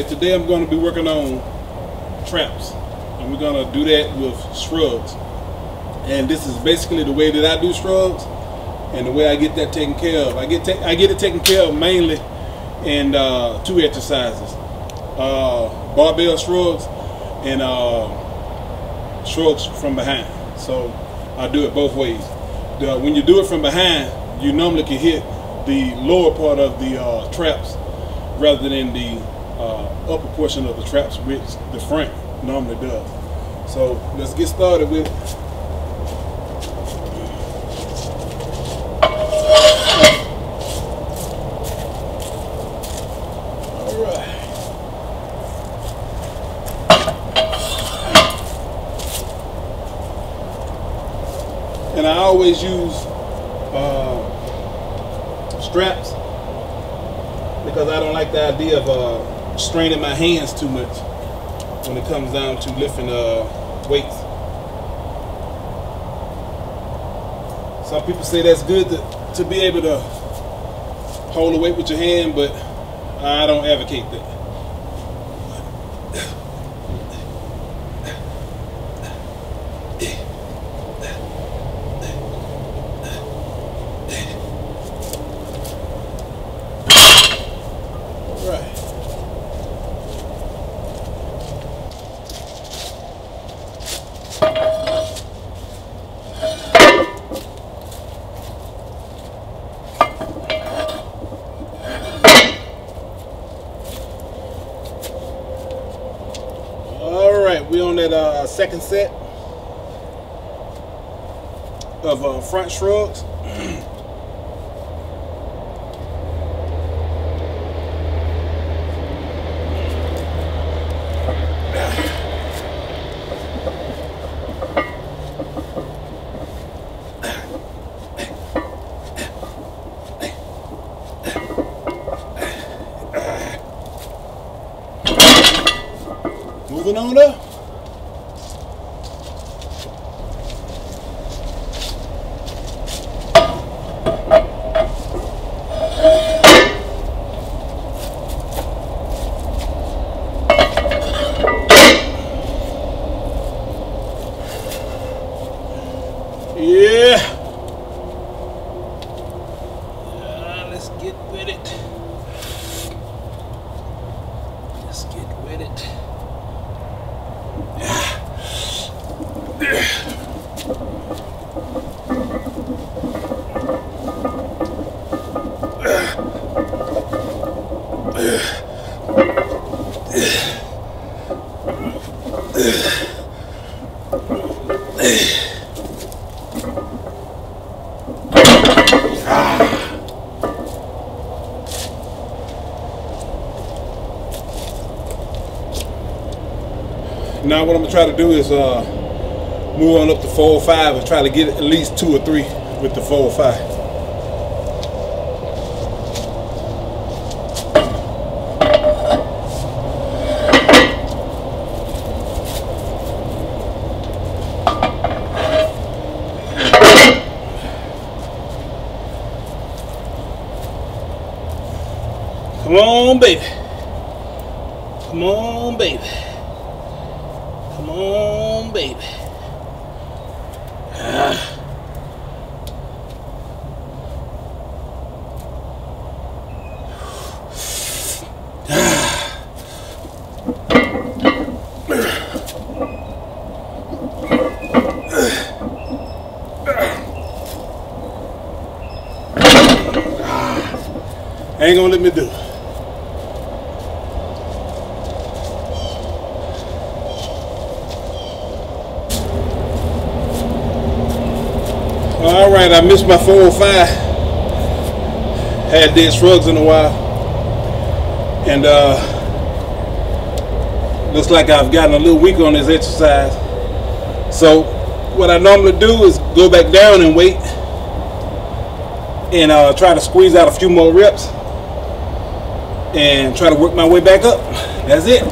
Alright, today I'm going to be working on traps, and we're going to do that with shrugs. And this is basically the way that I do shrugs and the way I get that taken care of. I get it taken care of mainly in two exercises: barbell shrugs and shrugs from behind. So I do it both ways. When you do it from behind, you normally can hit the lower part of the traps rather than the upper portion of the traps, which the front normally does. So let's get started with it. And I always use straps because I don't like the idea of straining my hands too much when it comes down to lifting weights. Some people say that's good to be able to hold the weight with your hand, but I don't advocate that. We're on that second set of front shrugs. Moving on up. Let's get with it. Let's get with it. Now what I'm gonna try to do is move on up to 405 and try to get at least 2 or 3 with the 405. Come on, baby. Come on, baby. Come on, baby. Ain't gonna let me do it. All right, I missed my 405. Had dead shrugs in a while, and looks like I've gotten a little weak on this exercise. So what I normally do is go back down and wait, and try to squeeze out a few more reps, and try to work my way back up. That's it.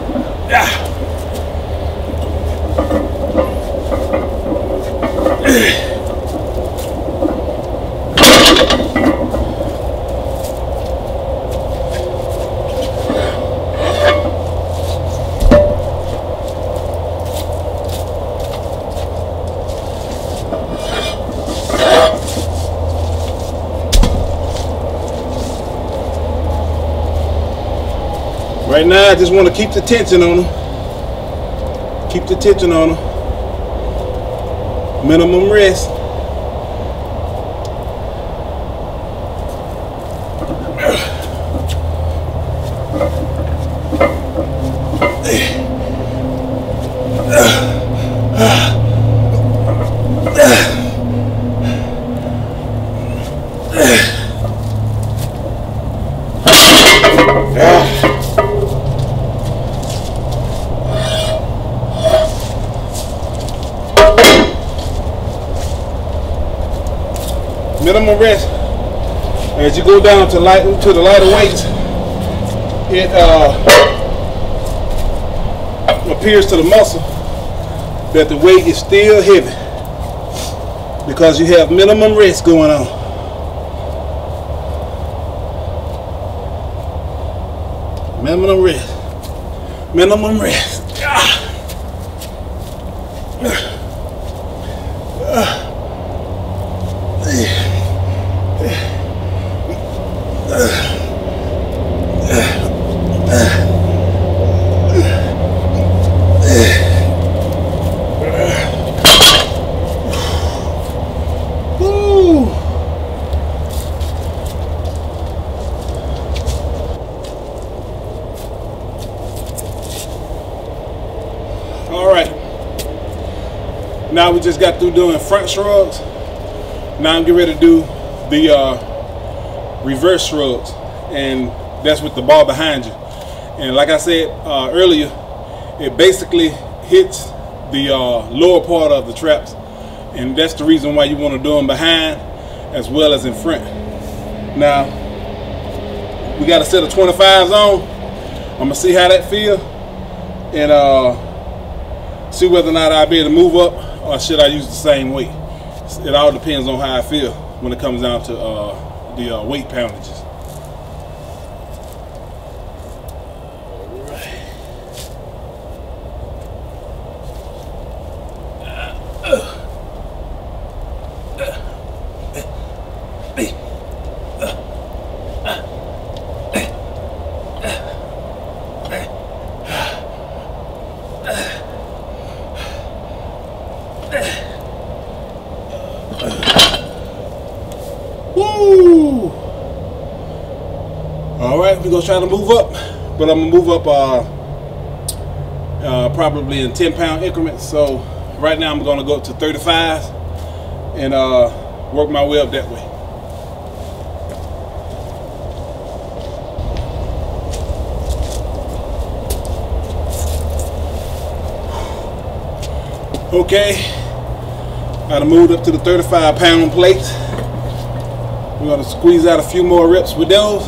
Right now, I just want to keep the tension on them. Keep the tension on them. Minimum rest. Minimum rest. As you go down to the lighter weights, it appears to the muscle that the weight is still heavy because you have minimum rest going on. Minimum rest. Minimum rest. Now we just got through doing front shrugs. Now I'm getting ready to do the reverse shrugs, and that's with the bar behind you. And like I said earlier, it basically hits the lower part of the traps, and that's the reason why you want to do them behind as well as in front. Now we got a set of 25s on. I'm gonna see how that feel, and see whether or not I'll be able to move up, or should I use the same weight. It all depends on how I feel when it comes down to the weight poundages. Woo! All right, we're gonna try to move up, but I'm gonna move up probably in 10-pound increments. So right now I'm gonna go up to 35s and work my way up that way. Okay, I done moved up to the 35-pound plates. We're gonna squeeze out a few more reps with those,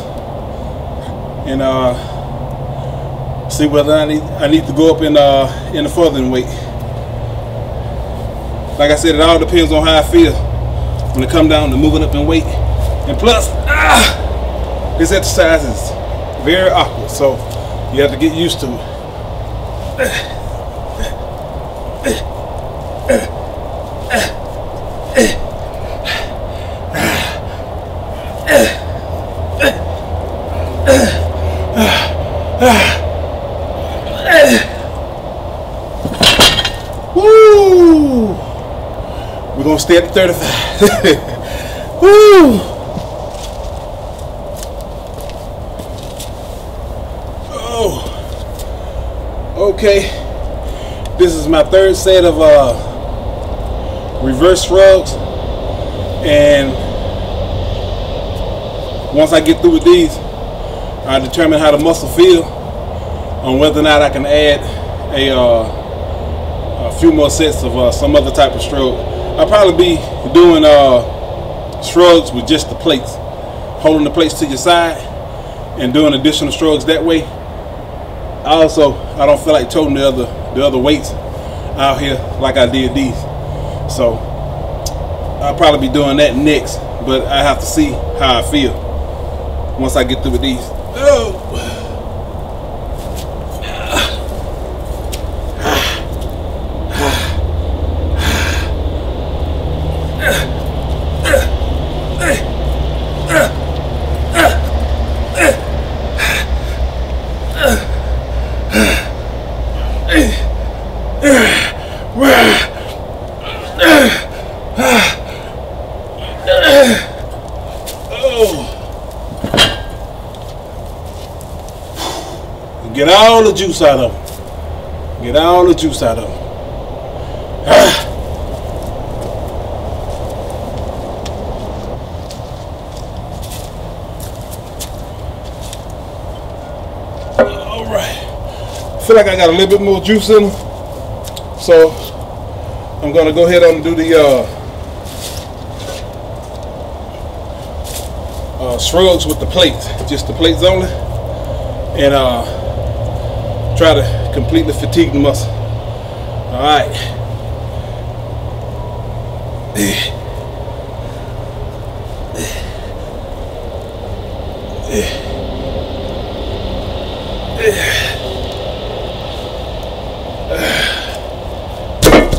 and see whether I need to go up in the furthering weight. Like I said, it all depends on how I feel when it comes down to moving up in weight. And plus, this exercise is very awkward, so you have to get used to it. Woo! We're gonna stay at the 35. Woo! Oh, okay. This is my third set of reverse shrugs, and once I get through with these, I determine how the muscle feel on whether or not I can add a few more sets of some other type of shrug. I'll probably be doing shrugs with just the plates, holding the plates to your side and doing additional shrugs that way. I don't feel like toting the other weights out here like I did these, so I'll probably be doing that next, but I have to see how I feel once I get through with these. Oh. Get all the juice out of them. Get all the juice out of them. All right. I feel like I got a little bit more juice in them, so I'm gonna go ahead and do the shrugs with the plates, just the plates only, and try to completely fatigue the muscle. All right.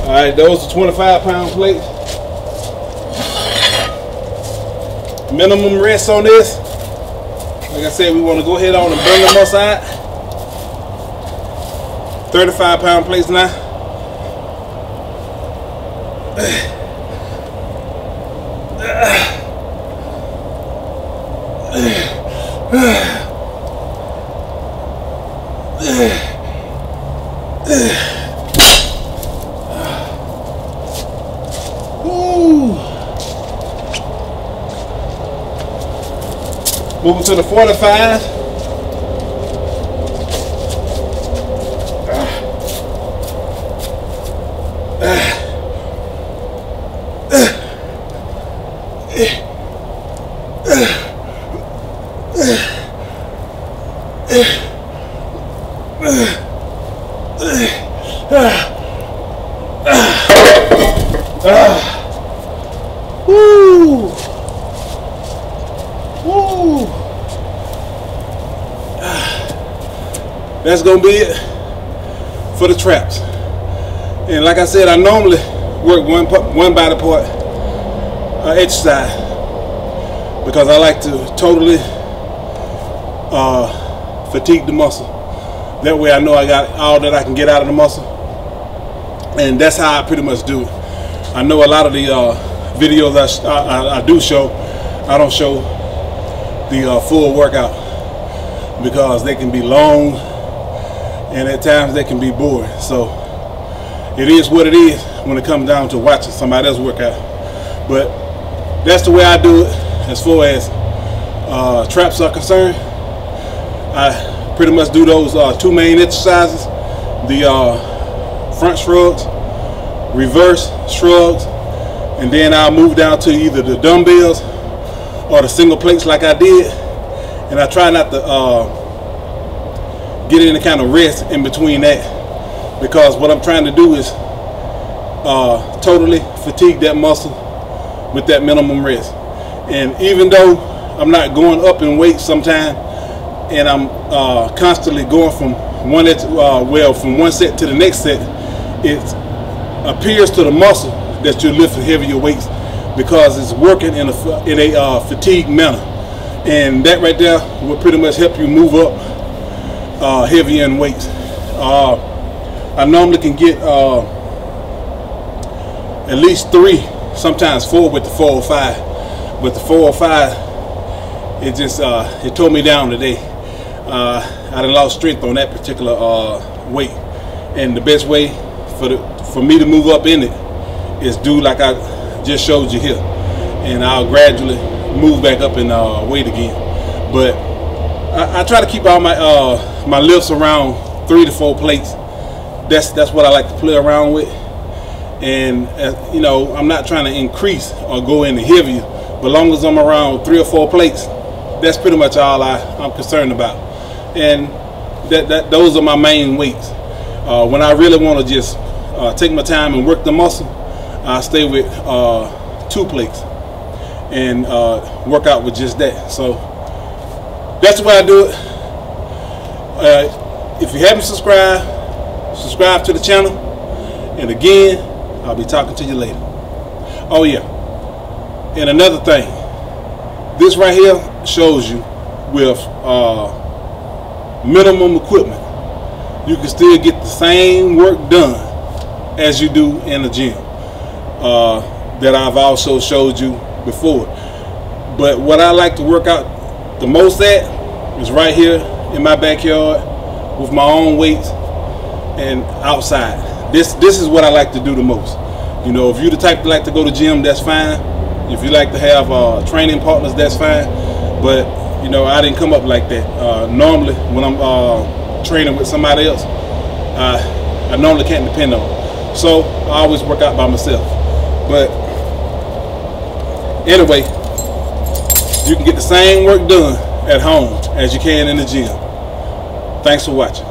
All right, those are 25-pound plates. Minimum rest on this. Like I said, we want to go ahead on and burn the muscle out. 35-pound plates now. Moving to the 45. Woo! Woo! That's gonna be it for the traps. And like I said, I normally work one body part exercise because I like to totally fatigue the muscle. That way I know I got all that I can get out of the muscle, and that's how I pretty much do it. I know a lot of the videos I do show, I don't show the full workout because they can be long and at times they can be boring. So it is what it is when it comes down to watching somebody else work out. But that's the way I do it as far as traps are concerned. I pretty much do those two main exercises: the front shrugs, reverse shrugs, and then I'll move down to either the dumbbells or the single plates like I did. And I try not to get any kind of rest in between that, because what I'm trying to do is totally fatigue that muscle with that minimum rest. And even though I'm not going up in weight sometimes, and I'm constantly going from one set to the next set, it appears to the muscle that you're lifting heavier weights because it's working in a fatigue manner. And that right there will pretty much help you move up heavier in weights. I normally can get at least 3, sometimes 4 with the 405. But the 405, it just it tore me down today. I done lost strength on that particular weight, and the best way for me to move up in it is do like I just showed you here, and I'll gradually move back up in weight again. But I try to keep all my my lifts around 3 to 4 plates. That's what I like to play around with. And you know, I'm not trying to increase or go any heavier, but as long as I'm around 3 or 4 plates, that's pretty much all I'm concerned about. And those are my main weights. When I really want to just take my time and work the muscle, I stay with 2 plates and work out with just that. So that's the way I do it. If you haven't subscribed, subscribe to the channel. And again, I'll be talking to you later. Oh yeah, and another thing, this right here shows you with minimum equipment, you can still get the same work done as you do in the gym that I've also showed you before. But what I like to work out the most at is right here in my backyard with my own weights and outside. This is what I like to do the most. You know, if you're the type that like to go to gym, that's fine. If you like to have training partners, that's fine. But you know, I didn't come up like that. Normally, when I'm training with somebody else, I normally can't depend on. So I always work out by myself. But anyway, you can get the same work done at home as you can in the gym. Thanks for watching.